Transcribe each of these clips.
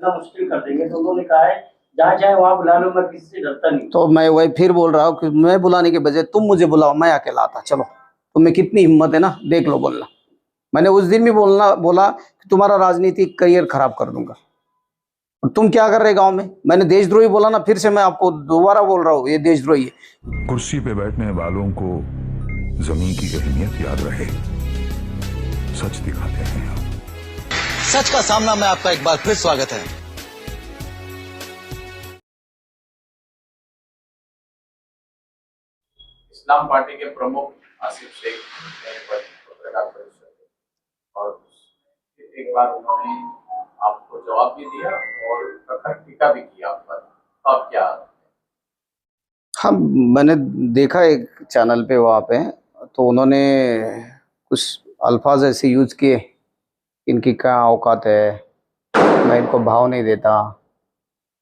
इतना मुश्किल कर देंगे। तो उन्होंने कहा है जहाँ चाहे वहाँ बुला लो, मैं किसी से डरता नहीं। तो मैं वही फिर बोल रहा हूँ कि मैं बुलाने के बजाय तुम मुझे बुलाओ, मैं अकेला आता। चलो, तुम्हें कितनी हिम्मत है ना, देख लो बोलना। मैंने उस दिन भी बोला कि तुम्हारा राजनीतिक करियर खराब कर दूंगा। तुम क्या कर रहे गांव में? मैंने देशद्रोही बोला ना, फिर से मैं आपको दोबारा बोल रहा हूँ, ये देशद्रोही है। कुर्सी पे बैठने वालों को जमीन की अहमियत याद रहे, सच दिखाते हैं हम। सच का सामना में आपका एक बार फिर स्वागत है। इस्लाम पार्टी के प्रमुख आसिफ शेख ने पत्रकार परिषद और एक बार उन्होंने आपको जवाब भी दिया और प्रखर टीका भी किया आप पर। अब क्या? हाँ, मैंने देखा एक चैनल पे, वहाँ पे तो उन्होंने कुछ अल्फाज ऐसे यूज किए, इनकी क्या औकात है, मैं इनको भाव नहीं देता,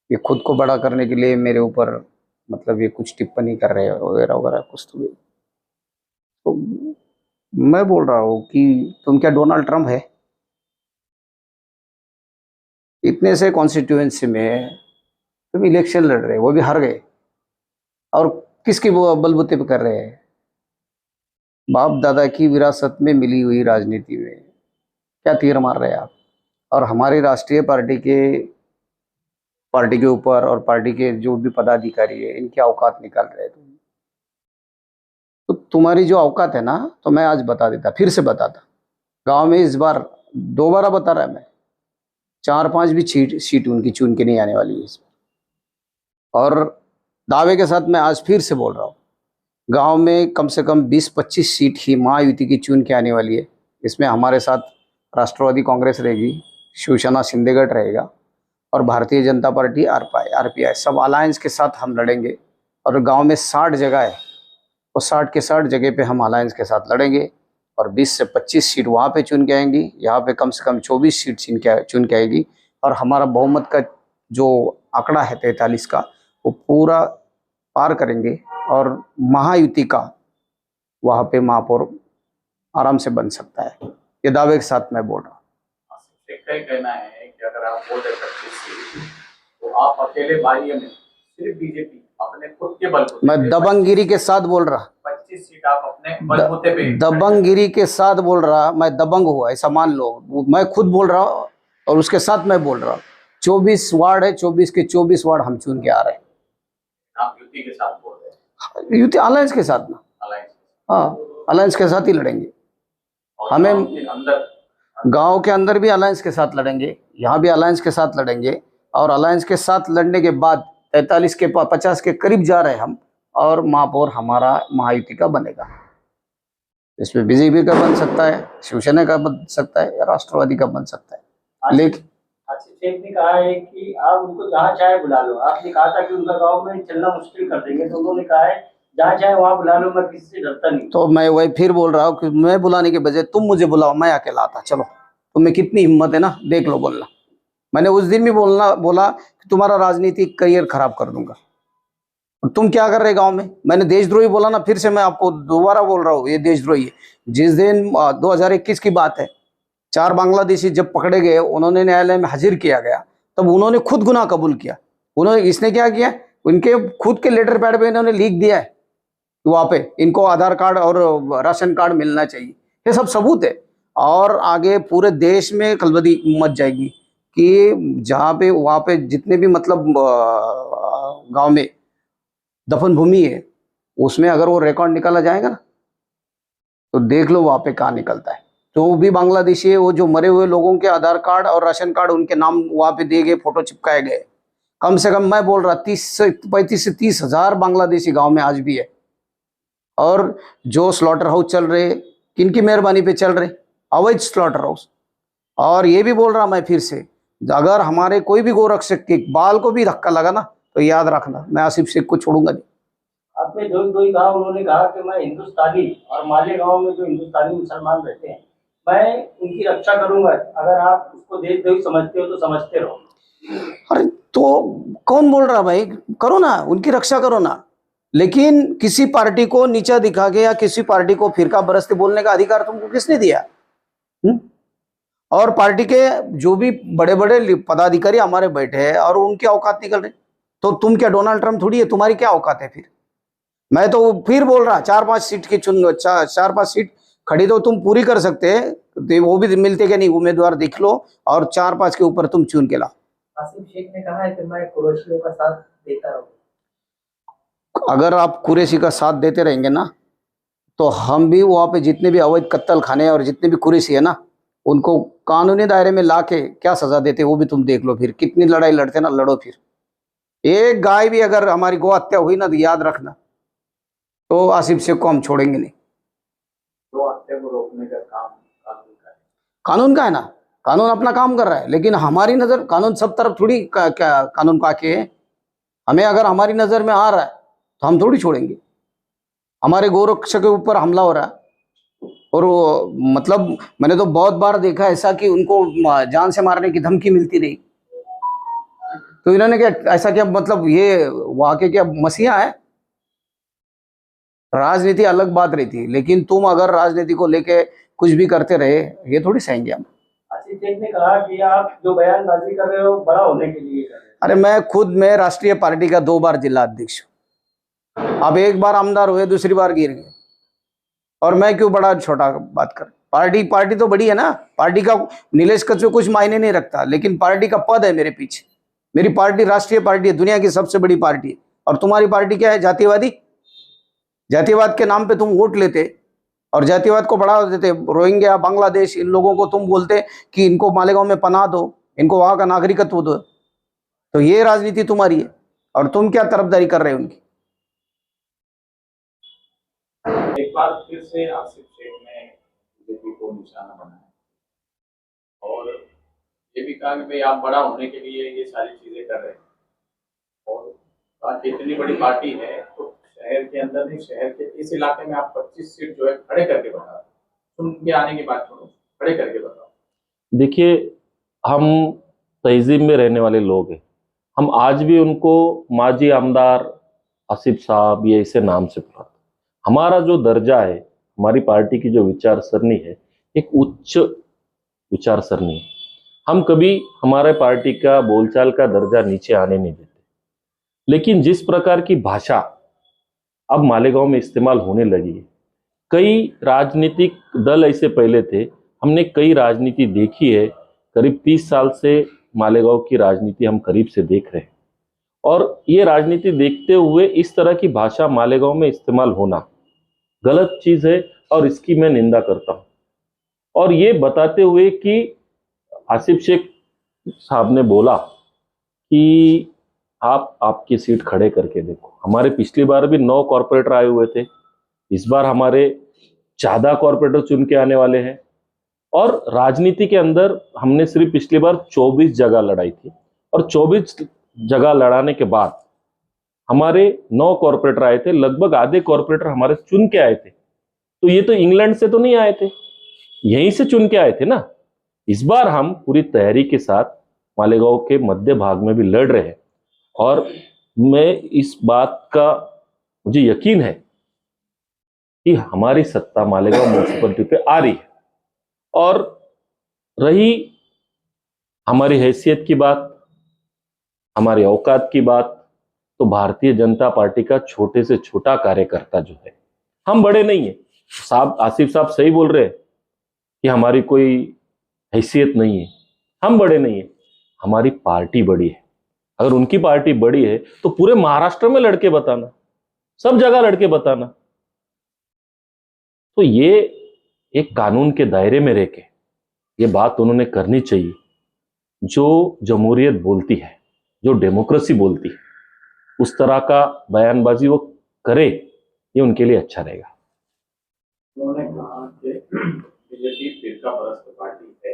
ये खुद को बड़ा करने के लिए मेरे ऊपर मतलब ये कुछ टिप्पणी कर रहे हैं वगैरह वगैरह कुछ। तो मैं बोल रहा हूँ कि तुम क्या डोनाल्ड ट्रम्प है? इतने से कॉन्स्टिट्यूएंसी में तुम इलेक्शन लड़ रहे, वो भी हार गए, और किसकी वो बलबूते पे कर रहे हैं? बाप दादा की विरासत में मिली हुई राजनीति में क्या तीर मार रहे हैं आप? और हमारी राष्ट्रीय पार्टी के ऊपर और पार्टी के जो भी पदाधिकारी है, इनकी औकात निकाल रहे हैं तुम। तो तुम्हारी जो औकात है ना, तो मैं आज बता देता, फिर से बताता। गांव में इस बार दोबारा बता रहा है मैं, 4-5 भी सीट उनकी चुन के नहीं आने वाली है इस बार। और दावे के साथ मैं आज फिर से बोल रहा हूँ, गांव में कम से कम 20-25 सीट ही महायुति की चुन के आने वाली है। इसमें हमारे साथ राष्ट्रवादी कांग्रेस रहेगी, शिवसेना शिंदे गठ रहेगा, और भारतीय जनता पार्टी आरपीआई सब अलायंस के साथ हम लड़ेंगे। और गांव में 60 जगह है, वो 60 के 60 जगह पे हम अलायंस के साथ लड़ेंगे, और 20 से 25 सीट वहाँ पे चुन के आएंगी। यहाँ पे कम से कम 24 सीट चुन के आएगी, और हमारा बहुमत का जो आंकड़ा है 43 का, वो पूरा पार करेंगे, और महायुति का वहाँ पे महापौर आराम से बन सकता है। ये दावे के साथ मैं बोल रहा हूँ। आसिफ शेख का ही कहना है कि अगर आप बोल रहे 25 सीट तो आप अकेले बाह्य में सिर्फ बीजेपी अपने खुद के बलबूते, मैं दबंगगिरी के साथ बोल रहा, 25 सीट आप अपने बलबूते पे, दबंगगिरी के साथ बोल रहा, मैं दबंग हुआ ऐसा मान लो, मैं खुद बोल रहा हूँ, और उसके साथ मैं बोल रहा हूँ। 24 वार्ड है, 24 के 24 वार्ड हम चुन के आ रहे हैं। आप युति के साथ बोल रहे हैं? युति अलायंस के साथ ना, अलायंस? हाँ, अलायंस के साथ ही लड़ेंगे। हमें गांव के अंदर भी अलायंस के साथ लड़ेंगे, यहाँ भी अलायंस के साथ लड़ेंगे, और अलायंस के साथ लड़ने के बाद 43 के 50 के करीब जा रहे हैं हम, और महापौर हमारा महायुति का बनेगा। इसमें बीजेपी का बन सकता है, शिवसेना का बन सकता है, या राष्ट्रवादी का बन सकता है। लेकिन आसिफ शेख ने कहा है कि आप उनको जहाँ चाहे बुला लो। आपने कहा था कि उनका गांव में चलना मुश्किल कर देंगे। तो उन्होंने कहा है जहाँ चाहे वहाँ बुला लो, मैं किसी से डरता नहीं। तो मैं वही फिर बोल रहा हूँ कि मैं बुलाने के बजाय तुम मुझे बुलाओ, मैं अकेला आता। चलो, तुम्हें कितनी हिम्मत है ना, देख लो बोलना। मैंने उस दिन भी बोला कि तुम्हारा राजनीतिक करियर खराब कर दूंगा। तुम क्या कर रहे गांव में? मैंने देशद्रोही बोला ना, फिर से मैं आपको दोबारा बोल रहा हूँ, ये देशद्रोही है। जिस दिन 2021 की बात है, 4 बांग्लादेशी जब पकड़े गए, उन्होंने न्यायालय में हाजिर किया गया, तब उन्होंने खुद गुनाह कबूल किया। इसने क्या किया, उनके खुद के लेटर पैड पे इन्होंने लिख दिया है वहाँ पे इनको आधार कार्ड और राशन कार्ड मिलना चाहिए। ये सब सबूत है, और आगे पूरे देश में खलबली मच जाएगी कि जहाँ पे वहाँ पे जितने भी मतलब गांव में दफन भूमि है, उसमें अगर वो रिकॉर्ड निकाला जाएगा ना, तो देख लो वहाँ पे कहाँ निकलता है। जो भी बांग्लादेशी है, वो जो मरे हुए लोगों के आधार कार्ड और राशन कार्ड उनके नाम वहाँ पे दिए गए, फोटो चिपकाए गए। कम से कम मैं बोल रहा 35 से 30 हजार बांग्लादेशी गाँव में आज भी है। और जो स्लॉटर हाउस चल रहे, किनकी मेहरबानी पे चल रहे? अवैध स्लॉटर हाउस। और ये भी बोल रहा मैं फिर से, अगर हमारे कोई भी गोरक्षक के बाल को भी धक्का लगा ना, तो याद रखना, मैं आसिफ शेख को छोड़ूंगा नहीं। आपने दो ही कहा, उन्होंने कहा कि मैं हिंदुस्तानी और मालेगांव में जो हिंदुस्तानी मुसलमान रहते हैं, मैं उनकी रक्षा करूंगा। अगर आप उसको देशद्रोही समझते हो तो समझते रहो। अरे तो कौन बोल रहा भाई? करो ना, उनकी रक्षा करो ना, लेकिन किसी पार्टी को नीचा दिखा के या किसी पार्टी को फिरका बरसते बोलने का अधिकार तुमको किसने दिया? और पार्टी के जो भी बड़े बड़े पदाधिकारी हमारे बैठे हैं और उनकी औकात निकल रही। तो तुम क्या डोनाल्ड ट्रम्प थोड़ी है, तुम्हारी क्या औकात है फिर? मैं तो फिर बोल रहा 4-5 सीट की चुन 4-5 सीट खड़ी तो तुम पूरी कर सकते हैं, तो वो भी मिलते क्या नहीं, उम्मीदवार देख लो और 4-5 के ऊपर तुम चुन के लाओ। आसिफ शेख ने कहा है कि मैं कुरैशियों का साथ देता रहूंगा। अगर आप कुरैशी का साथ देते रहेंगे ना, तो हम भी वहां पे जितने भी अवैध कत्ल खाने और जितने भी कुरैशी है ना, उनको कानूनी दायरे में लाके क्या सजा देते वो भी तुम देख लो। फिर कितनी लड़ाई लड़ते ना, लड़ो फिर। एक गाय भी अगर हमारी गौ हत्या हुई ना, तो याद रखना, तो आसिफ शेख को हम छोड़ेंगे नहीं। तो हत्या को रोकने का काम कानून का है। कानून का है ना, कानून अपना काम कर रहा है, लेकिन हमारी नजर कानून सब तरफ थोड़ी क्या कानून का के है। हमें अगर हमारी नजर में आ रहा है तो हम थोड़ी छोड़ेंगे। हमारे गोरक्ष के ऊपर हमला हो रहा है और वो मतलब मैंने तो बहुत बार देखा ऐसा कि उनको जान से मारने की धमकी मिलती रही। तो इन्होंने क्या ऐसा क्या मतलब ये वहां के क्या मसीहा है? राजनीति अलग बात रहती है, लेकिन तुम अगर राजनीति को लेके कुछ भी करते रहे, ये थोड़ी सहेंगे हम। आसिफ शेख ने कहा कि आप जो बयानबाजी कर रहे हो बड़ा होने के लिए कर रहे हो। अरे मैं राष्ट्रीय पार्टी का 2 बार जिला अध्यक्ष हूँ। अब एक बार आमदार हुए, दूसरी बार गिर गए, और मैं क्यों बड़ा छोटा बात कर? पार्टी तो बड़ी है ना। पार्टी का नीलेश कच्छप कुछ मायने नहीं रखता, लेकिन पार्टी का पद है मेरे पीछे। मेरी पार्टी राष्ट्रीय पार्टी है, दुनिया की सबसे बड़ी पार्टी है। और तुम्हारी पार्टी क्या है? जातिवादी। जातिवाद के नाम पे तुम वोट लेते और जातिवाद को बढ़ावा देते। रोहिंग्या, बांग्लादेश, इन लोगों को तुम बोलते कि इनको मालेगांव में पनाह दो, इनको वहां का नागरिकत्व दो। तो ये राजनीति तुम्हारी है और तुम क्या तरफदारी कर रहे हो उनकी? एक बार फिर से आसिफ शेख ने बीजेपी को निशाना बनाया और ये भी कहा कि भाई आप बड़ा होने के लिए ये सारी चीजें कर रहे हैं। और कहा कि इतनी बड़ी पार्टी है तो शहर के अंदर नहीं, शहर के इस इलाके में आप 25 सीट जो है खड़े करके बताओ। सुन के आने की बात छोड़ो, खड़े करके बताओ। देखिए, हम तहजीब में रहने वाले लोग हैं। हम आज भी उनको माजी आमदार आसिफ साहब ये ऐसे नाम से बुलाते। हमारा जो दर्जा है, हमारी पार्टी की जो विचार सरणी है, एक उच्च विचार सरणी है। हम कभी हमारे पार्टी का बोलचाल का दर्जा नीचे आने नहीं देते। लेकिन जिस प्रकार की भाषा अब मालेगांव में इस्तेमाल होने लगी है, कई राजनीतिक दल ऐसे पहले थे, हमने कई राजनीति देखी है। करीब 30 साल से मालेगांव की राजनीति हम करीब से देख रहे हैं और ये राजनीति देखते हुए इस तरह की भाषा मालेगांव में इस्तेमाल होना गलत चीज है और इसकी मैं निंदा करता हूं। और ये बताते हुए कि आसिफ शेख साहब ने बोला कि आप आपकी सीट खड़े करके देखो। हमारे पिछली बार भी 9 कॉर्पोरेटर आए हुए थे, इस बार हमारे 14 कॉर्पोरेटर चुन के आने वाले हैं। और राजनीति के अंदर हमने सिर्फ पिछली बार 24 जगह लड़ाई थी और 24 जगह लड़ाने के बाद हमारे 9 कॉर्पोरेटर आए थे। लगभग आधे कॉर्पोरेटर हमारे चुन के आए थे। तो ये तो इंग्लैंड से तो नहीं आए थे, यहीं से चुन के आए थे ना। इस बार हम पूरी तैयारी के साथ मालेगांव के मध्य भाग में भी लड़ रहे हैं और मैं इस बात का मुझे यकीन है कि हमारी सत्ता मालेगांव म्यूनिसिपैलिटी पे आ रही है। और रही हमारी हैसियत की बात, हमारी औकात की बात, तो भारतीय जनता पार्टी का छोटे से छोटा कार्यकर्ता जो है, हम बड़े नहीं है। साहब आसिफ साहब सही बोल रहे हैं कि हमारी कोई हैसियत नहीं है, हम बड़े नहीं है, हमारी पार्टी बड़ी है। अगर उनकी पार्टी बड़ी है तो पूरे महाराष्ट्र में लड़के बताना, सब जगह लड़के बताना। तो ये एक कानून के दायरे में रहकर ये बात उन्होंने करनी चाहिए। जो जमहूरियत बोलती है, जो डेमोक्रेसी बोलती है, उस तरह का बयानबाजी वो करे, ये उनके लिए अच्छा रहेगा। उन्होंने कहा कि बीजेपी फिरका परस्त पार्टी है।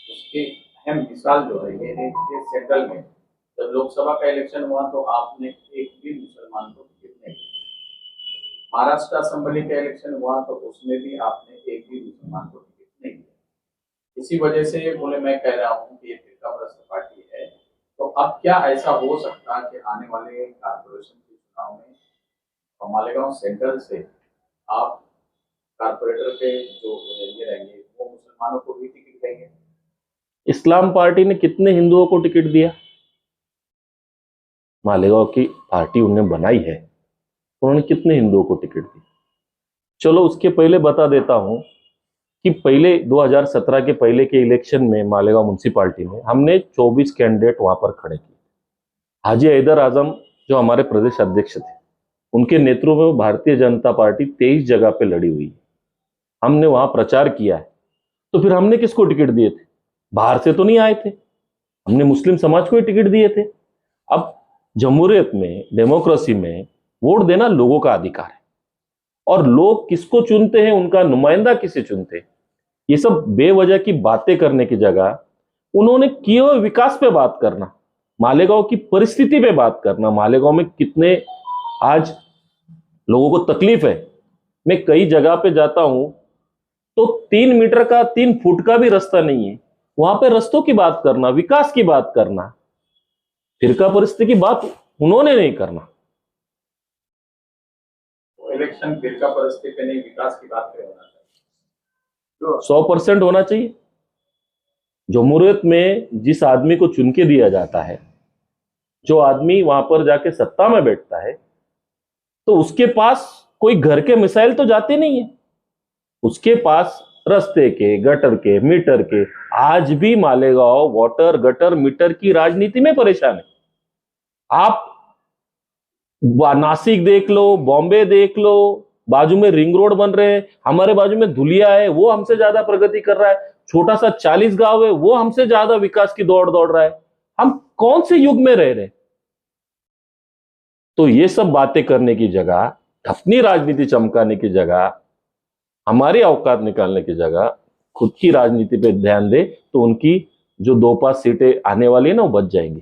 उसकी अहम मिसाल जो है ये है कि सेंट्रल में जब लोकसभा का इलेक्शन हुआ तो आपने एक भी मुसलमान को टिकट नहीं दिया। महाराष्ट्र असेंबली का इलेक्शन हुआ तो उसमें भी आपने एक भी मुसलमान को टिकट नहीं दिया। इसी वजह से ये बोले, मैं कह रहा हूँ कि ये फिरका परस्त पार्टी है। तो अब क्या ऐसा हो सकता है कि आने वाले कारपोरेशन के चुनाव में मालेगांव सेंट्रल से आप कारपोरेटर के जो ये रहेंगे वो मुसलमान मुसलमानों को भी टिकट देंगे? इस्लाम पार्टी ने कितने हिंदुओं को टिकट दिया? मालेगांव की पार्टी उन्होंने बनाई है, उन्होंने कितने हिंदुओं को टिकट दी? चलो उसके पहले बता देता हूं कि पहले 2017 के पहले के इलेक्शन में मालेगांव म्युनिसिपालिटी में हमने 24 कैंडिडेट वहां पर खड़े किए। हाजी हैदर आजम जो हमारे प्रदेश अध्यक्ष थे, उनके नेतृत्व में भारतीय जनता पार्टी 23 जगह पे लड़ी हुई है, हमने वहां प्रचार किया है। तो फिर हमने किसको टिकट दिए थे? बाहर से तो नहीं आए थे, हमने मुस्लिम समाज को ही टिकट दिए थे। अब जमहूरियत में, डेमोक्रेसी में वोट देना लोगों का अधिकार है, और लोग किसको चुनते हैं, उनका नुमाइंदा किसे चुनते हैं, ये सब बेवजह की बातें करने की जगह उन्होंने किए हुए विकास पे बात करना, मालेगांव की परिस्थिति पे बात करना, मालेगांव में कितने आज लोगों को तकलीफ है। मैं कई जगह पे जाता हूं तो 3 मीटर का, 3 फुट का भी रास्ता नहीं है, वहां पे रास्तों की बात करना, विकास की बात करना, फिरका परिस्थिति की बात उन्होंने नहीं करना। इलेक्शन फिरका परिस्थिति पे नहीं, विकास की बात पे होना चाहिए। 100% होना चाहिए। जमहूरियत में जिस आदमी को चुन के दिया जाता है, जो आदमी वहां पर जाके सत्ता में बैठता है, तो उसके पास कोई घर के मिसाइल तो जाते नहीं है, उसके पास रास्ते के, गटर के, मीटर के। आज भी मालेगांव वाटर, गटर, मीटर की राजनीति में परेशान है। आप नासिक देख लो, बॉम्बे देख लो, बाजू में रिंग रोड बन रहे हैं, हमारे बाजू में धुलिया है, वो हमसे ज्यादा प्रगति कर रहा है। छोटा सा 40 गांव है, वो हमसे ज्यादा विकास की दौड़ दौड़ रहा है। हम कौन से युग में रह रहे? तो ये सब बातें करने की जगह, अपनी राजनीति चमकाने की जगह, हमारी औकात निकालने की जगह खुद की राजनीति पे ध्यान दे, तो उनकी जो 2-5 सीटें आने वाली है ना, वो बच जाएंगी।